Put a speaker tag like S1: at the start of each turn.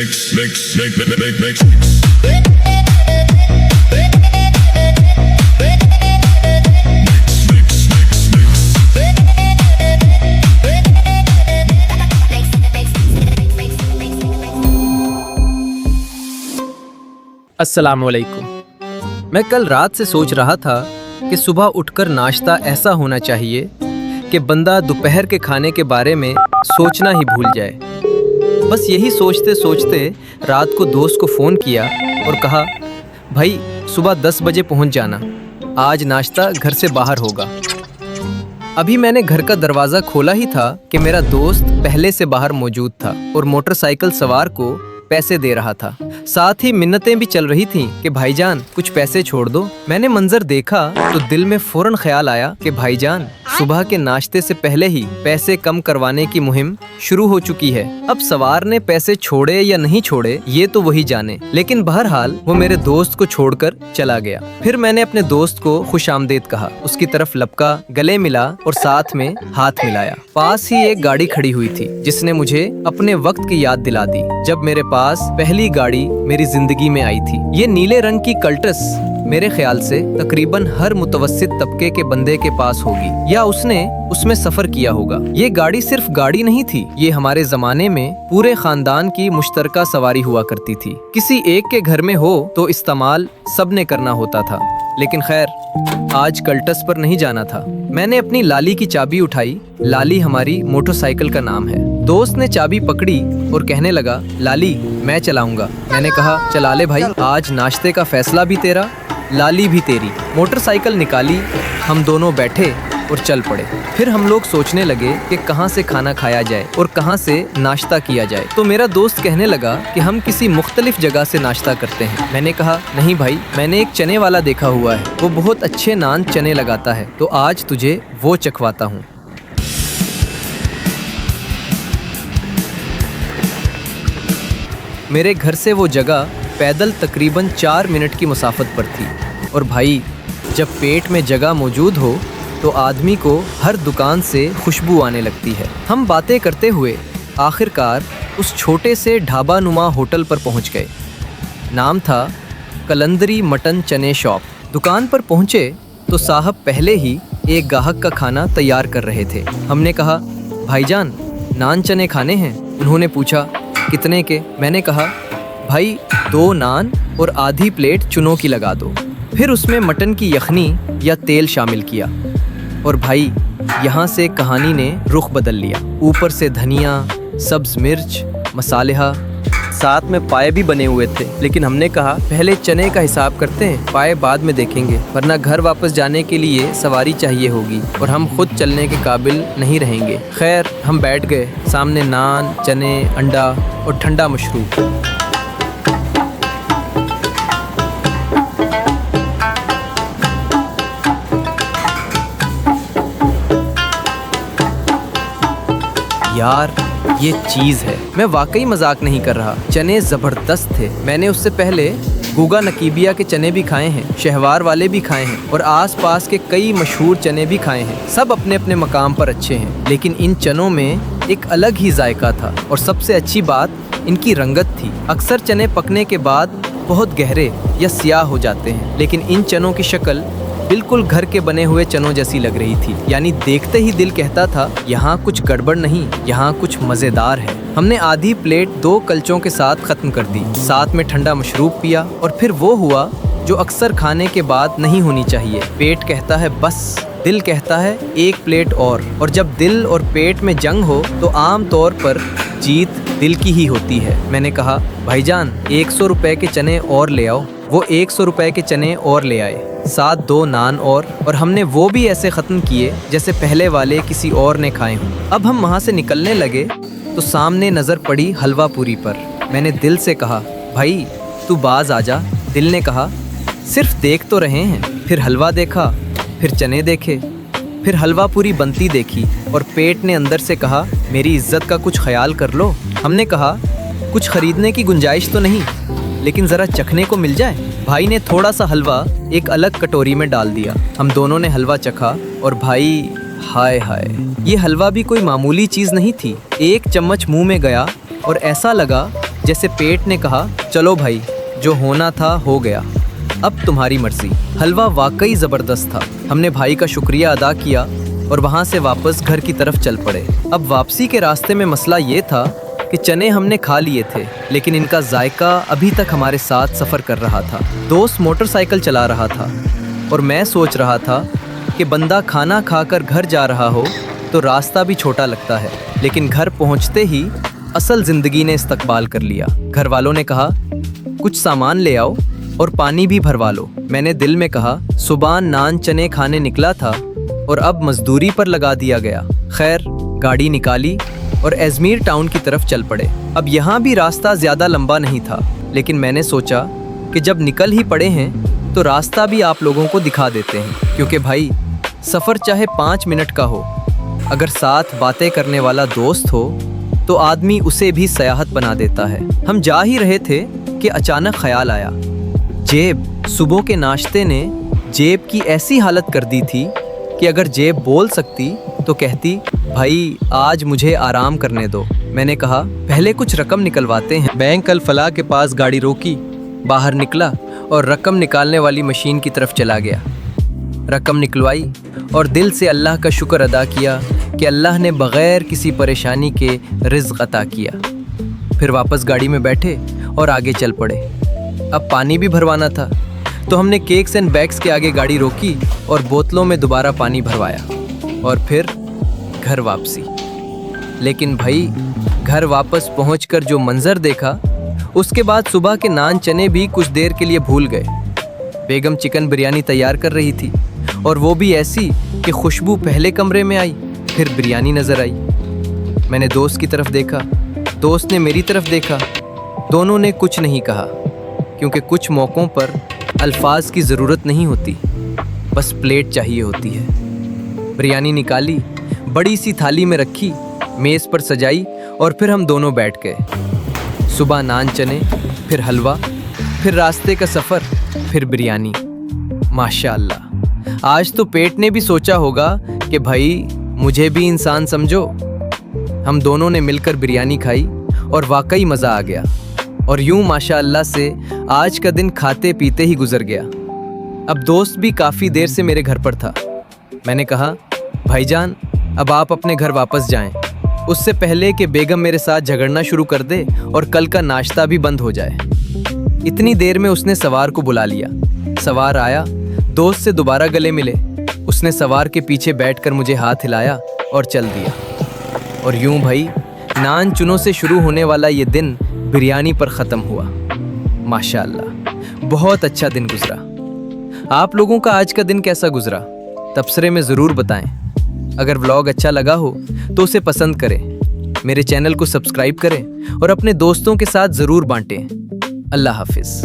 S1: अस्सलाम वालेकुम। मैं कल रात से सोच रहा था कि सुबह उठकर नाश्ता ऐसा होना चाहिए कि बंदा दोपहर के खाने के बारे में सोचना ही भूल जाए। बस यही सोचते सोचते रात को दोस्त को फ़ोन किया और कहा, भाई सुबह 10 बजे पहुंच जाना, आज नाश्ता घर से बाहर होगा। अभी मैंने घर का दरवाज़ा खोला ही था कि मेरा दोस्त पहले से बाहर मौजूद था और मोटरसाइकिल सवार को पैसे दे रहा था। साथ ही मिन्नतें भी चल रही थीं कि भाईजान कुछ पैसे छोड़ दो। मैंने मंजर देखा तो दिल में फौरन ख्याल आया कि भाईजान सुबह के नाश्ते से पहले ही पैसे कम करवाने की मुहिम शुरू हो चुकी है। अब सवार ने पैसे छोड़े या नहीं छोड़े ये तो वही जाने, लेकिन बहरहाल वो मेरे दोस्त को छोड़कर चला गया। फिर मैंने अपने दोस्त को खुशामदीद कहा, उसकी तरफ लपका, गले मिला और साथ में हाथ मिलाया। पास ही एक गाड़ी खड़ी हुई थी जिसने मुझे अपने वक्त की याद दिला दी जब मेरे पास पहली गाड़ी मेरी जिंदगी में आई थी। ये नीले रंग की कल्टस मेरे ख्याल से तकरीबन हर मुतवस्सित तबके के बंदे के पास होगी या उसने उसमें सफर किया होगा। ये गाड़ी सिर्फ गाड़ी नहीं थी, ये हमारे जमाने में पूरे खानदान की मुश्तरका सवारी हुआ करती थी। किसी एक के घर में हो तो इस्तेमाल सबने करना होता था, लेकिन खैर आज कल्टस पर नहीं जाना था। मैंने अपनी लाली की चाबी उठाई। लाली हमारी मोटरसाइकिल का नाम है। दोस्त ने चाबी पकड़ी और कहने लगा, लाली मैं चलाऊंगा। मैंने कहा, चला ले भाई, आज नाश्ते का फैसला भी तेरा, लाली भी तेरी। मोटरसाइकिल निकाली, हम दोनों बैठे और चल पड़े। फिर हम लोग सोचने लगे कि कहाँ से खाना खाया जाए और कहाँ से नाश्ता किया जाए। तो मेरा दोस्त कहने लगा कि हम किसी मुख्तलिफ जगह से नाश्ता करते हैं। मैंने कहा, नहीं भाई, मैंने एक चने वाला देखा हुआ है, वो बहुत अच्छे नान चने लगाता है, तो आज तुझे वो चखवाता हूँ। मेरे घर से वो जगह पैदल तकरीबन 4 मिनट की मुसाफत पर थी। और भाई जब पेट में जगह मौजूद हो तो आदमी को हर दुकान से खुशबू आने लगती है। हम बातें करते हुए आखिरकार उस छोटे से ढाबा नुमा होटल पर पहुंच गए। नाम था कलंदरी मटन चने शॉप। दुकान पर पहुंचे तो साहब पहले ही एक गाहक का खाना तैयार कर रहे थे। हमने कहा, भाईजान नान चने खाने हैं? उन्होंने पूछा, कितने के? मैंने कहा, भाई 2 नान और आधी प्लेट चुनों की लगा दो। फिर उसमें मटन की यखनी या तेल शामिल किया और भाई यहाँ से कहानी ने रुख बदल लिया। ऊपर से धनिया, सब्ज मिर्च, मसालेहा, साथ में पाए भी बने हुए थे। लेकिन हमने कहा पहले चने का हिसाब करते हैं, पाए बाद में देखेंगे, वरना घर वापस जाने के लिए सवारी चाहिए होगी और हम खुद चलने के काबिल नहीं रहेंगे। खैर हम बैठ गए। सामने नान, चने, अंडा और ठंडा मशरूब। यार ये चीज़ है, मैं वाकई मजाक नहीं कर रहा। चने ज़बरदस्त थे। मैंने उससे पहले गुगा नकीबिया के चने भी खाए हैं, शहवार वाले भी खाए हैं और आसपास के कई मशहूर चने भी खाए हैं। सब अपने अपने मकाम पर अच्छे हैं, लेकिन इन चनों में एक अलग ही जायका था और सबसे अच्छी बात इनकी रंगत थी। अक्सर चने पकने के बाद बहुत गहरे या सियाह हो जाते हैं, लेकिन इन चनों की शक्ल बिल्कुल घर के बने हुए चनों जैसी लग रही थी। यानी देखते ही दिल कहता था, यहाँ कुछ गड़बड़ नहीं, यहाँ कुछ मज़ेदार है। हमने आधी प्लेट 2 कलचों के साथ ख़त्म कर दी। साथ में ठंडा मशरूब पिया और फिर वो हुआ जो अक्सर खाने के बाद नहीं होनी चाहिए। पेट कहता है बस, दिल कहता है 1 प्लेट और जब दिल और पेट में जंग हो तो आम तौर पर जीत दिल की ही होती है। मैंने कहा, भाईजान 100 रुपए के चने और ले आओ। वो 100 रुपए के चने और ले आए, साथ 2 नान और हमने वो भी ऐसे ख़त्म किए जैसे पहले वाले किसी और ने खाए हों। अब हम वहाँ से निकलने लगे तो सामने नज़र पड़ी हलवा पूरी पर। मैंने दिल से कहा, भाई तू बाज आ जा। दिल ने कहा, सिर्फ देख तो रहे हैं। फिर हलवा देखा, फिर चने देखे, फिर हलवा पूरी बनती देखी और पेट ने अंदर से कहा, मेरी इज्जत का कुछ ख्याल कर लो। हमने कहा, कुछ खरीदने की गुंजाइश तो नहीं, लेकिन ज़रा चखने को मिल जाए। भाई ने थोड़ा सा हलवा एक अलग कटोरी में डाल दिया। हम दोनों ने हलवा चखा और भाई हाय हाय, ये हलवा भी कोई मामूली चीज़ नहीं थी। 1 चम्मच मुंह में गया और ऐसा लगा जैसे पेट ने कहा चलो भाई, जो होना था हो गया, अब तुम्हारी मर्जी। हलवा वाकई ज़बरदस्त था। हमने भाई का शुक्रिया अदा किया और वहाँ से वापस घर की तरफ चल पड़े। अब वापसी के रास्ते में मसला ये था कि चने हमने खा लिए थे, लेकिन इनका जायका अभी तक हमारे साथ सफ़र कर रहा था। दोस्त मोटरसाइकिल चला रहा था और मैं सोच रहा था कि बंदा खाना खाकर घर जा रहा हो तो रास्ता भी छोटा लगता है, लेकिन घर पहुंचते ही असल ज़िंदगी ने इस्तकबाल कर लिया। घर वालों ने कहा कुछ सामान ले आओ और पानी भी भरवा लो। मैंने दिल में कहा सुबह नान चने खाने निकला था और अब मजदूरी पर लगा दिया गया। खैर, गाड़ी निकाली और अजमेर टाउन की तरफ चल पड़े। अब यहाँ भी रास्ता ज़्यादा लंबा नहीं था, लेकिन मैंने सोचा कि जब निकल ही पड़े हैं तो रास्ता भी आप लोगों को दिखा देते हैं, क्योंकि भाई सफ़र चाहे 5 मिनट का हो, अगर साथ बातें करने वाला दोस्त हो तो आदमी उसे भी सयाहत बना देता है। हम जा ही रहे थे कि अचानक ख्याल आया, जेब। सुबह के नाश्ते ने जेब की ऐसी हालत कर दी थी कि अगर जेब बोल सकती तो कहती भाई आज मुझे आराम करने दो। मैंने कहा पहले कुछ रकम निकलवाते हैं। बैंक अल फलाह के पास गाड़ी रोकी, बाहर निकला और रकम निकालने वाली मशीन की तरफ चला गया। रकम निकलवाई और दिल से अल्लाह का शुक्र अदा किया कि अल्लाह ने बग़ैर किसी परेशानी के रिज़्क़ अता किया। फिर वापस गाड़ी में बैठे और आगे चल पड़े। अब पानी भी भरवाना था तो हमने केक्स एंड बैग्स के आगे गाड़ी रोकी और बोतलों में दोबारा पानी भरवाया और फिर घर वापसी। लेकिन भाई घर वापस पहुंचकर जो मंजर देखा, उसके बाद सुबह के नान चने भी कुछ देर के लिए भूल गए। बेगम चिकन बिरयानी तैयार कर रही थी और वो भी ऐसी कि खुशबू पहले कमरे में आई, फिर बिरयानी नज़र आई। मैंने दोस्त की तरफ देखा, दोस्त ने मेरी तरफ देखा। दोनों ने कुछ नहीं कहा, क्योंकि कुछ मौक़ों पर अल्फाज की ज़रूरत नहीं होती, बस प्लेट चाहिए होती है। बिरयानी निकाली, बड़ी सी थाली में रखी, मेज़ पर सजाई और फिर हम दोनों बैठ गए। सुबह नान चने, फिर हलवा, फिर रास्ते का सफ़र, फिर बिरयानी। माशाअल्लाह, आज तो पेट ने भी सोचा होगा कि भाई मुझे भी इंसान समझो। हम दोनों ने मिलकर बिरयानी खाई और वाकई मज़ा आ गया। और यूं माशाअल्लाह से आज का दिन खाते पीते ही गुजर गया। अब दोस्त भी काफ़ी देर से मेरे घर पर था। मैंने कहा भाईजान, अब आप अपने घर वापस जाएं, उससे पहले कि बेगम मेरे साथ झगड़ना शुरू कर दे और कल का नाश्ता भी बंद हो जाए। इतनी देर में उसने सवार को बुला लिया। सवार आया, दोस्त से दोबारा गले मिले। उसने सवार के पीछे बैठकर मुझे हाथ हिलाया और चल दिया। और यूं भाई नान चुनों से शुरू होने वाला ये दिन बिरयानी पर ख़त्म हुआ। माशाअल्लाह, बहुत अच्छा दिन गुजरा। आप लोगों का आज का दिन कैसा गुजरा? तबसरे में ज़रूर बताएं। अगर व्लॉग अच्छा लगा हो तो उसे पसंद करें, मेरे चैनल को सब्सक्राइब करें और अपने दोस्तों के साथ ज़रूर बांटें। अल्लाह हाफिज़।